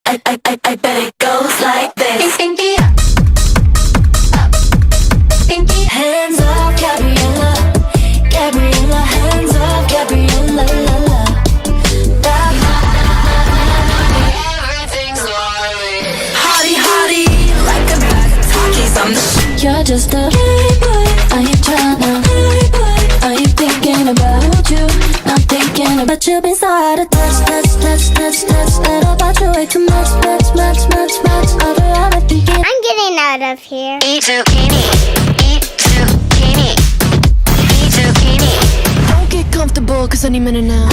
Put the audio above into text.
I bet it goes like this. Pinky up, up. Pinky hands off, Gabriella. Gabriella, hands off, Gabriella. La la. Everything's alright. Hottie, hottie, like a bag of Takis. I'm the shit. You're just a playboy. I ain't tryna playboy. I ain't thinking about you. Not thinking about you. Been so out of touch, touch, touch, touch, touch. Thought about you way too much, much, much, much, much. I've been thinking. I'm getting out of here. Eat zucchini, eat zucchini, eat zucchini. Don't get comfortable, cause any minute now